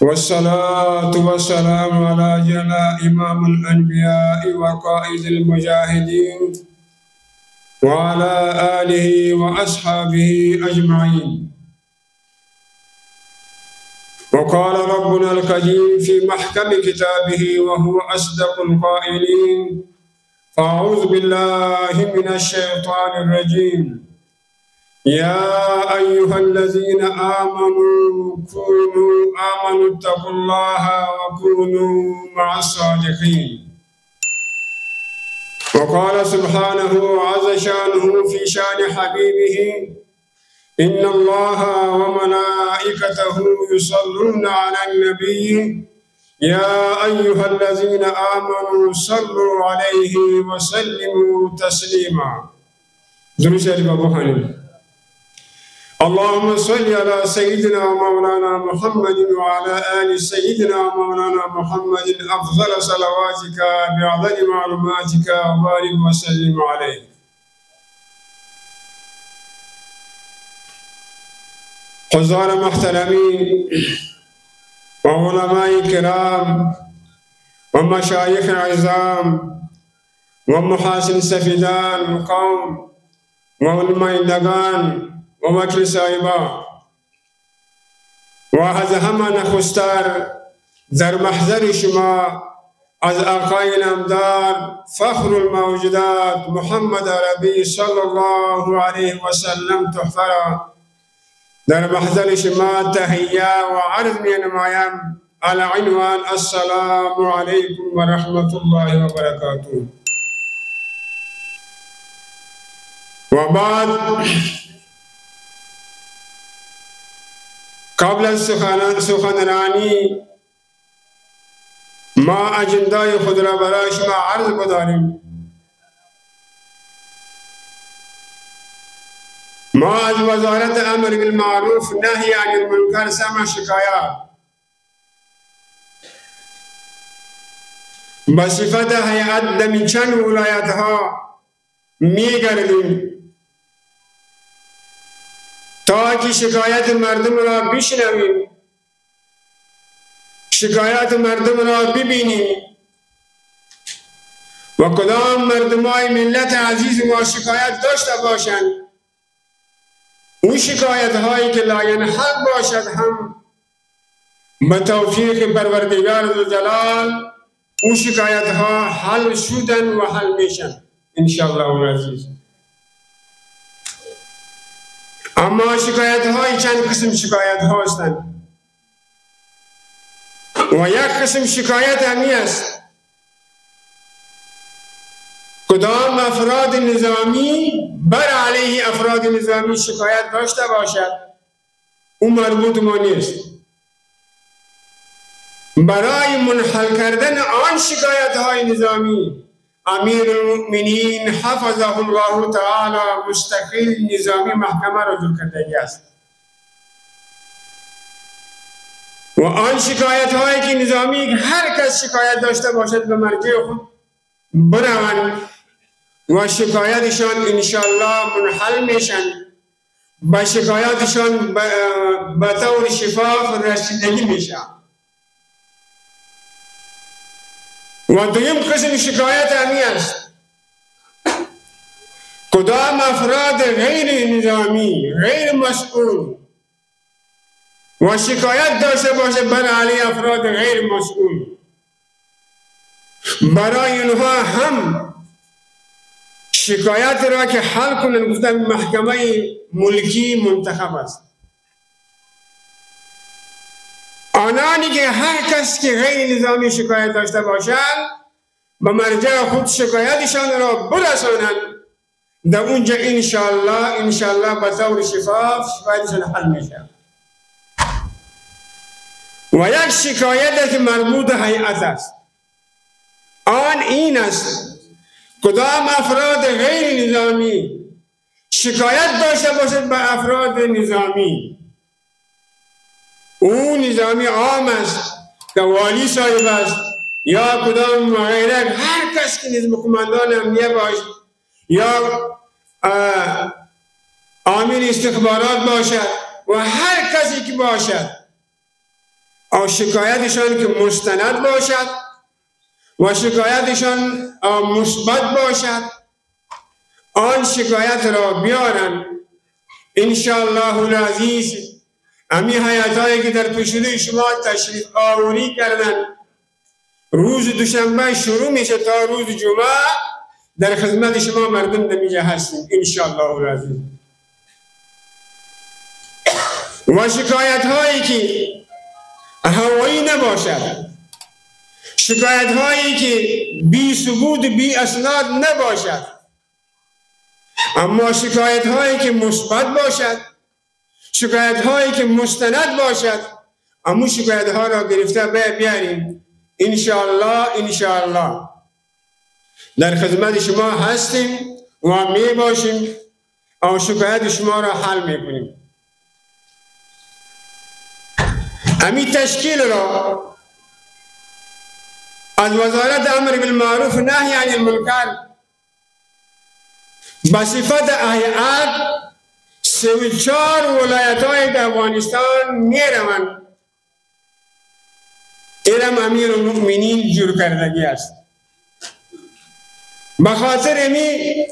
والصلاة والسلام على إمام الأنبياء وقائد المجاهدين وعلى آله وأصحابه أجمعين. وقال ربنا الكريم في محكم كتابه وهو أصدق القائلين: أعوذ بالله من الشيطان الرجيم. يا أيها الذين آمنوا اتقوا الله وكونوا مع الصادقين. وقال سبحانه عز شانه في شان حبيبه: إن الله وملائكته يصلون على النبي يا أيها الذين آمنوا صلوا عليه وسلموا تسليما. درس أبو حنيفة. اللهم صل على سيدنا مولانا محمد وعلى آل سيدنا مولانا محمد أفضل صلواتك بعدد معلوماتك وبارك وسلم عليه. حضار محترمين وعلماء كرام ومشايخ عظام ومحاسن سفيدان القوم ونمایندگان و وکیل صاحبا و از همه نخستر در محضر شما از آقای نامدار فخر الموجودات محمد عربی صلی الله علیه و سلم تحفه را در محضر شما تحیه و عرض می نمایم علی عنوان السلام علیکم و رحمت الله و برکاته. و بعد قبل از سخنرانی ما اجندای خود را برای شما عرض بداریم. ما از وزارت امر بالمعروف نهی عن المنکر سمع شکایات به صفت هیئت دمی چند ولایت ها می گردیم تا که شکایت مردم را بشنویم، شکایت مردم را ببینیم و کدام مردمای ملت عزیز ما شکایت داشته باشند، اون شکایت هایی که لاینحق باشد هم به توفیق پروردگار ذوالجلال اون شکایت ها حل شدن و حل میشن انشاءالله العزیز. اما شکایت های چند قسم شکایت ها هستند و یک قسم شکایت همی است کدام افراد نظامی بر علیه افراد نظامی شکایت داشته باشد، اون مربوط ما نیست. برای منحل کردن آن شکایت های نظامی امیر المؤمنین حفظه الله تعالی مستقل نظامی محکمه رجوع کرده است و آن شکایت هایی که نظامی هر کس شکایت داشته باشد به مرجع خود بروند و شکایتشان انشاءالله منحل میشن، با شکایتشان به طور شفاف رسیدگی میشن. و دویم قسم شکایت همی است کدام افراد غیر نظامی غیر مسئول و شکایت داشته باشه بر علیه افراد غیر مسئول، برای اونها هم شکایت را که حل کنند گفتن محکمه ملکی منتخب است. آنانی که هر کس که غیر نظامی شکایت داشته باشند به مرجع خود شکایتشان را برسانند، در اونجا انشاءالله به طور شفاف شکایتشان حل میشه. و یک شکایت که مربوط هیئت است، آن این است کدام افراد غیر نظامی شکایت داشته باشد به افراد نظامی، او نظامی عام است که والی صاحب است یا کدام غیره، هر کس که نظم کماندان امنیه باشد یا عامل استخبارات باشد و هر کسی که باشد او شکایتشان که مستند باشد و شکایتشان مثبت باشد، آن شکایت را بیارن. انشاءالله العزیز امی حیاتایی که در پیشروی شما تشریف آوری کردن، روز دوشنبه شروع میشه تا روز جمعه در خدمت شما مردم دمیجه هستیم انشاءالله العزیز. و شکایت هایی که هوایی نباشد، شکایت هایی که بی ثبوت بی اسناد نباشد، اما شکایت هایی که مثبت باشد، شکایت هایی که مستند باشد، اما شکایت ها را گرفته بیاریم انشاءالله در خدمت شما هستیم و می باشیم و شکایت شما را حل می کنیم. امی تشکیل را از وزارت امر بالمعروف نهی عن المنکر بصفت هیئت 34 ولایت‌های در افغانستان میروند. اینم امیر المؤمنین جور کردگی است. بخاطر امی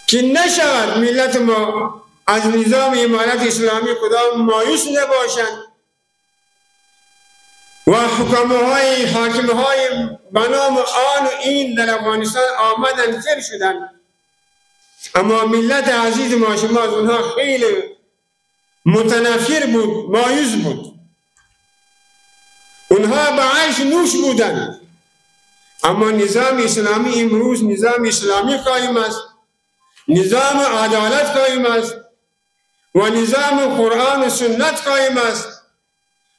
که نشود ملت ما از نظام امارت اسلامی کدام مایوس نباشند و حکمهای حاکمهای بنام آن و این در افغانستان آمدن فر شدن، اما ملت عزیز ما شما از اونها خیلی متنفر بود، مایوس بود. اونها به عیش نوش بودند، اما نظام اسلامی امروز نظام اسلامی قائم است، نظام عدالت قائم است و نظام قرآن و سنت قائم است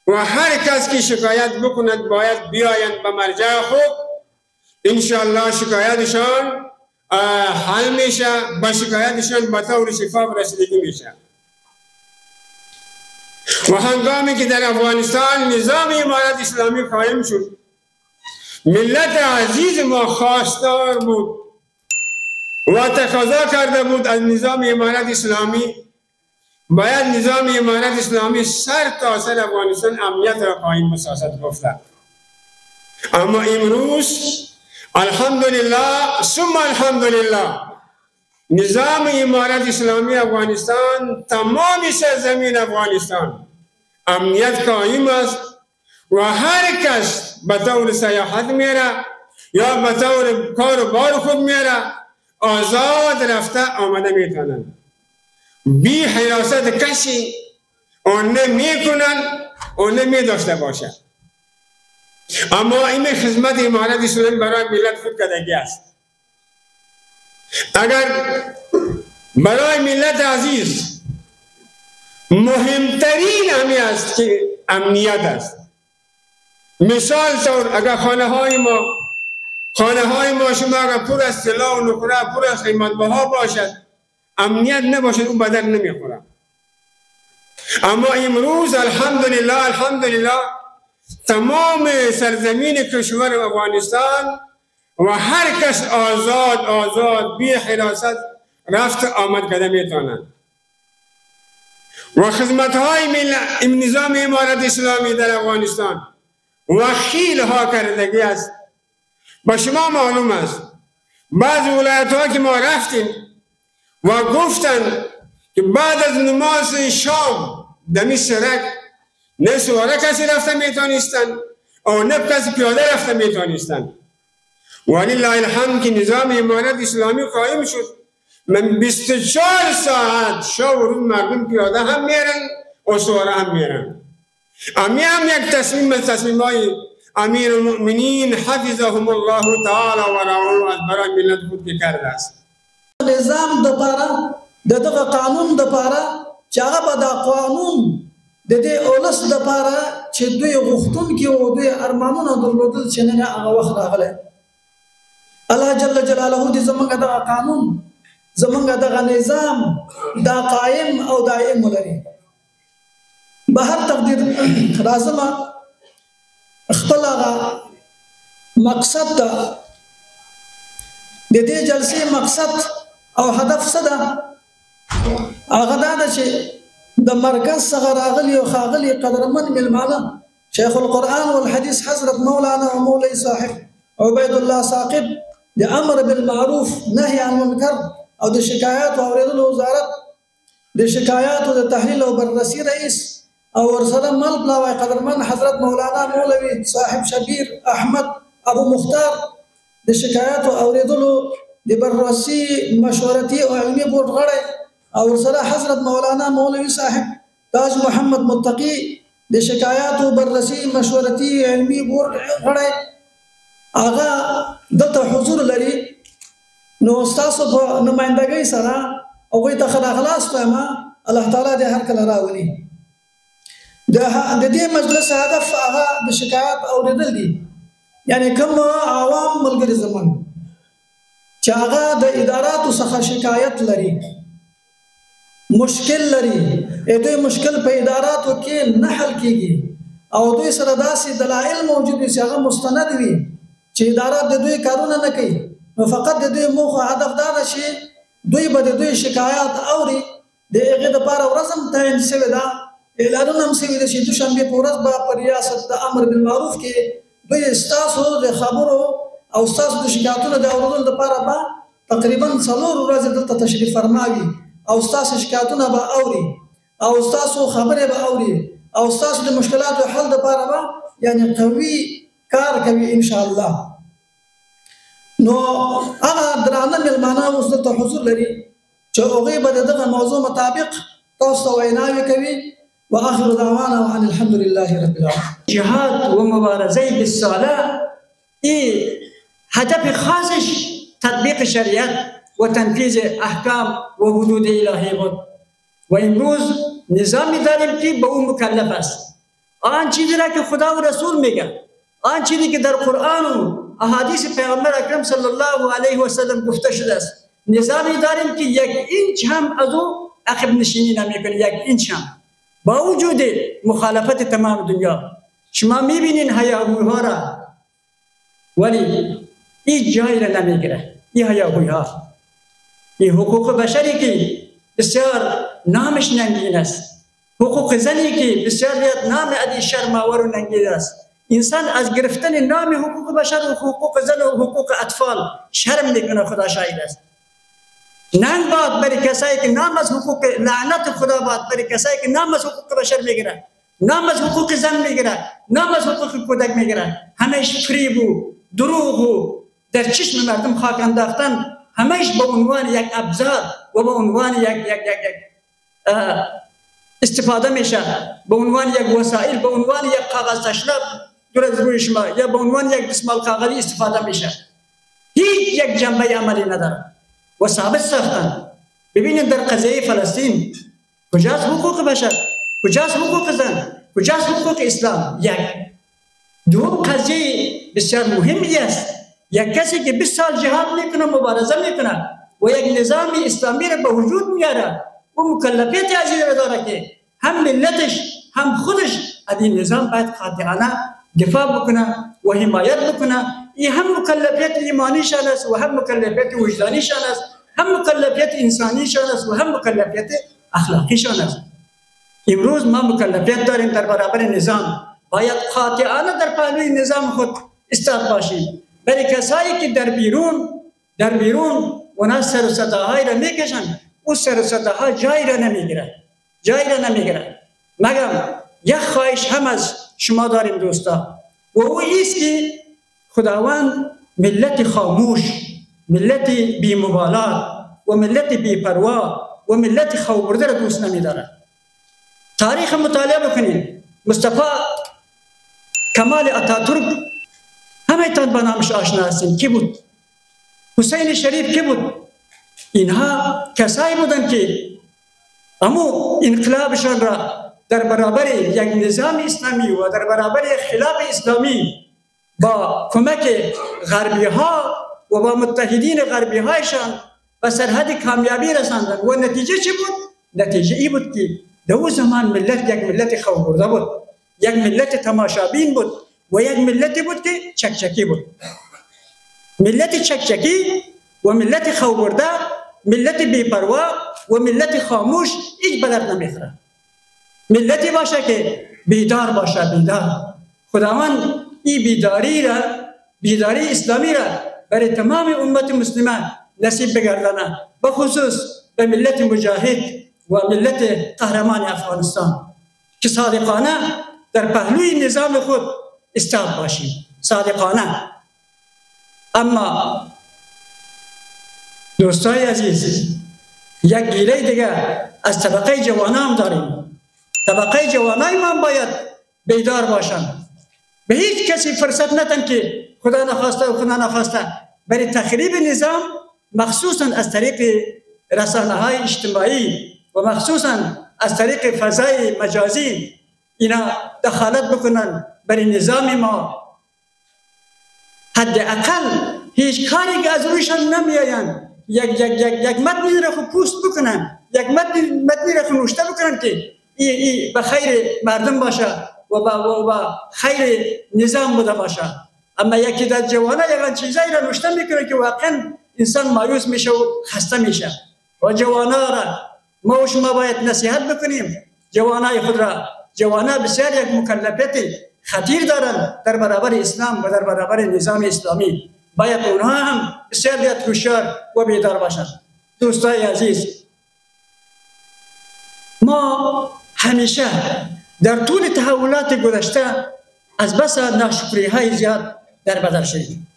و هر کس که شکایت بکند باید بیایند به مرجع خود. انشاءالله شکایتشان حل میشه، با شکایتشان به طور شفاف رسیدگی میشه. و هنگامی که در افغانستان نظام امارت اسلامی قائم شد، ملت عزیز ما خواستار بود و تقاضا کرده بود از نظام امارت اسلامی باید نظام امارت اسلامی سر تا سر افغانستان امنیت را قائم بسازد گفته. اما امروز الحمدلله ثم الحمدلله نظام امارت اسلامی افغانستان تمام سرزمین افغانستان امنیت قائم است و هر کس به طور سیاحت میره یا به طور کار و بار خود میره آزاد رفته آمده میتونن، بی حراست کسی آن نمیکنن و نمیداشته باشد. اما این خدمت امارت اسلامی برای ملت خود کردگی است. اگر برای ملت عزیز مهمترین همی است که امنیت است، مثال طور اگر خانه های ما شما اگر پر از طلا و نقره پر از قیمت بها باشد، امنیت نباشد اون بدن نمیخوره. اما امروز الحمدلله تمام سرزمین کشور افغانستان و هر کس آزاد بی حراست رفت آمد کرده میتونند و خدمت های نظام امارت اسلامی در افغانستان و خیلی ها کردگی است. با شما معلوم است بعض ولایت ها که ما رفتیم و گفتن که بعد از نماز شام دمی سرک نه سواره کسی رفته میتونستن او نه کسی پیاده رفته میتونستن. ولله الحمد که نظام امارت اسلامی قائم شد، من 24 ساعت شب و روز مردم پیاده هم میرن و سواره هم میرن. امی هم یک تصمیم های امیر المؤمنین حفظهم الله تعالی و رعاهم از برای ملت خود که کرده است. نظام دپاره دغه قانون دپاره چې هغه به دا قانون د دې اولس دپاره چې دوی غوښتونکي او دوی ارمانونه درلودل چې نن هغه وخت راغلی. الله جل جلاله دې زمونږ دغه قانون زمونږ دغه نظام دا قایم او دائم ولري. به هر تقدیر راځم خپل هغه مقصد ته د دې جلسې مقصد او هدف څه ده؟ هغه دا ده چې د مرکز څخه راغلي او ښاغلي قدرمن مېلمانه شيخ القرآن والحديث حضرت مولانا ومولاي صاحب عبيد الله ساقب د امر بالمعروف نهي عن المنكر او د شکایات او اوریدلو وزارت د شکایات او د تحلیل او بررسي رئیس او ورسره مل بلاوی قدرمن حضرت مولانا مولوي صاحب شبیر احمد ابو مختار د شکایات او اوریدلو د بررسي مشورتي او علمي بورډ غړی او ورسره حضرت مولانا مولوي صاحب تاج محمد متقي د شکایات او بررسي مشورتي علمي بورډ غړی هغه دلته حضور لري نو تاسو په نمائندګۍ سره هغوی ته ښه راغلاست وایم الله تعالی دې هر کله راولي د دې مجلس هدف هغه د شکایات اورېدل دي یعنی کوم عوام ملګري زموږ چې هغه د اداراتو څخه شکایت لري مشکل لري دوی مشکل په اداراتو کې نه حل کیږي او دوی سره داسې دلایل موجود وي چې هغه مستند وي چې ادارات د دوی کارونه نه کوي نو فقط د دوی موخه هدف دا ده چې دوی به د دوی شکایات اوري د هغې دپاره ورځ هم تعین شوې ده اعلانونه هم شوي ده چې دوشنبې په ورځ به په ریاست د امر بالمعروف کې دوی ستاسو د خبرو او ستاسو د شکایتونو د اورېدلو دپاره به تقریبا 4 ورځې دلته تشریف فرما وي او ستاسو شکایتونه به اوري او ستاسو خبرې به اوري او ستاسو د مشکلاتو حل دپاره به یعنی قوي کار کوي ان شاء الله نو هغه درانه مېلمانه اوس دلته حضور لري چې هغوی به د دغه موضوع مطابق تاسو ته ویناوې کوي واخر دعوانا وان الحمد لله رب العالمين جهاد و مبارزه بالصلاح این هدف خاصش تطبیق شریعت و تنفیذ احکام و حدود الهی بود و امروز نظامی داریم که به اون مکلف است آن چیزی را که خدا و رسول میگه آن چیزی که در قرآن و احادیث پیغمبر اکرم صلی الله علیه و سلم گفته شده است نظامی داریم که 1 اینچ هم از او عقب نشینی نمیکنه 1 اینچ هم با وجود مخالفت تمام دنیا شما میبینین هیاهوی‌ها را ولی این جایی را نمیگیره این هیاهوی‌ها این حقوق بشری که بسیار نامش ننگین است حقوق زنی که بسیار نام ادی شرم‌آور و ننگین است انسان از گرفتن نام حقوق بشر و حقوق زن و حقوق اطفال شرم میکنه خدا شاهد است ننگ باد برای کسایی که نام از حقوق لعنت خدا باد برای کسایی که نام از حقوق بشر میگیره نام از حقوق زن میگیره نام از حقوق کودک میگیره همش فریب و دروغ و در چشم مردم خاک انداختن همش به عنوان یک ابزار و به عنوان یک استفاده میشه به عنوان یک وسایل به عنوان یک کاغذ تشرب دور از روی شما یا به عنوان یک دستمال کاغذی استفاده میشه هیچ یک جنبه عملی نداره و ثابت ساختن ببینید در قضیه فلسطین کجاست حقوق بشر کجاست حقوق زن کجاست حقوق اسلام یک دوم قضیه بسیار مهمی است یک کسی که 20 سال جهاد میکنه مبارزه میکنه و یک نظام اسلامی را به وجود میاره و مکلفیت عزیز را داره که هم ملتش هم خودش از این نظام باید قاطعانه دفاع بکنه و حمایت بکنه این هم مکلفیت ایمانیشان است و هم مکلفیت وجدانیشان است هم مکلفیت انسانیشان است و هم مکلفیت اخلاقیشان است امروز ما مکلفیت داریم در برابر نظام باید قاطعانه در پهلوی نظام خود ایستاد باشیم برای کسایی که در بیرون اونا سر و صداهای را میکشن او سر و صداها جایی را نمیگیره مگم یک خواهش هم از شما داریم دوستا و او ایست که خداوند ملت خاموش ملت بی مبالات و ملت بی پروا و ملت خوابرده را دوست نمیداره تاریخ مطالعه بکنید مصطفی کمال اتاتورک همه تان با نامش آشنا هستیم کی بود حسین شریف کی بود اینها کسایی بودند که امو انقلابشان را در برابر یک نظام اسلامی و در برابر یک خلاف اسلامی با کمک غربی ها و با متحدین غربی هایشان به سرحد کامیابی رساندند و نتیجه چی بود؟ نتیجه ای بود که در اون زمان ملت یک ملت خوابرده بود یک ملت تماشابین بود و یک ملتی بود که چکچکی بود ملت چکچکی و ملت خوابرده ملت بی‌پروا و ملت خاموش هیچ به درد نمیخوره ملتی باشه که بیدار باشه بیدار خداوند این بیداری اسلامی را برای تمام امت مسلمه نصیب بگردانه، بخصوص به ملت مجاهد و ملت قهرمان افغانستان که صادقانه در پهلوی نظام خود استاد باشیم، صادقانه. اما دوستای عزیز، یک گیره دیگه از طبقه جوانان داریم. طبقه جوانای ما باید بیدار باشند، به هیچ کسی فرصت ندن که خدا نخواسته و خدا نخواسته برای تخریب نظام، مخصوصا از طریق رسانه‌های اجتماعی و مخصوصا از طریق فضای مجازی اینا دخالت بکنن برای نظام ما. حداقل هیچ کاری که از رویشان نمیآیند، یک متنی را خود پوست بکنن، یک متنی را خود نوشته بکنن که ای به خیر مردم باشه و با خیر نظام بوده باشه. اما یکی در جوانه یک چیزایی را نوشته میکنه که واقعا انسان مایوس میشه و خسته میشه. و جوانا را ما و شما باید نصیحت بکنیم، جوانای خود را. جوانا بسیار یک مکلفیت خطیر دارن در برابر اسلام و در برابر نظام اسلامی، باید اونها هم بسیار هوشیار و بیدار باشند. دوستای عزیز، ما همیشه در طول تحولات گذشته از بس ناشکری های زیاد در بدر شدیم.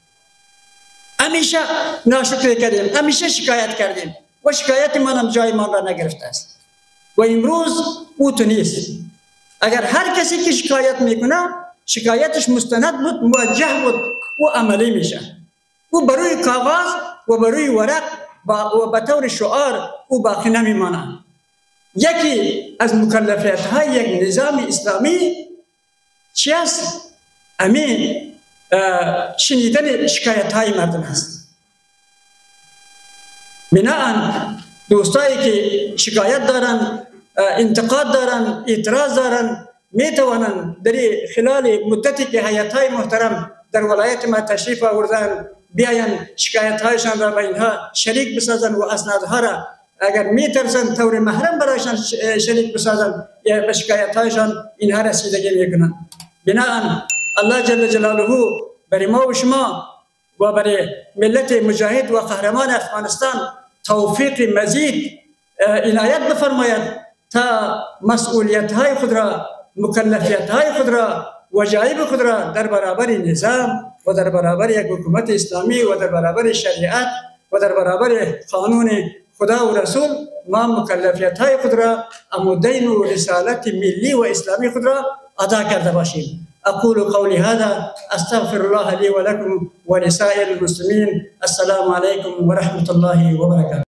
همیشه ناشکری کردیم، همیشه شکایت کردیم و شکایت من هم جای من را نگرفته است و امروز او تو نیست. اگر هر کسی که شکایت میکنه شکایتش مستند بود، موجه بود، او عملی میشه. او بروی کاغذ و بروی ورق و به طور شعار او باقی نمیمانه. یکی از مکلفیت های یک نظام اسلامی چی است؟ امین شنیدن شکایت های مردم است. بناهن دوستایی که شکایت دارن، انتقاد دارن، اعتراض دارن، میتوانند در خلال مدتی که هیئت های محترم در ولایت ما تشریف آوردن بیاین شکایت هایشان را به اینها شریک بسازن و اسنادها را اگر میترسن طور محرم برایشان شریک بسازن یا به شکایت هایشان اینها رسیدگی میکنن. بناهن الله جل جلاله برای ما و شما و برای ملت مجاهد و قهرمان افغانستان توفیق مزید عنایت بفرماید تا مسئولیت های خود را، مکلفیت های خود را، وجایب خود را در برابر نظام و در برابر یک حکومت اسلامی و در برابر شریعت و در برابر قانون خدا و رسول ما مکلفیت های خود را، امودین و رسالت ملی و اسلامی خود را ادا کرده باشیم. اقول قولی هذا استغفر الله لي ولكم ولسائر المسلمين. السلام عليكم ورحمة الله وبركاته.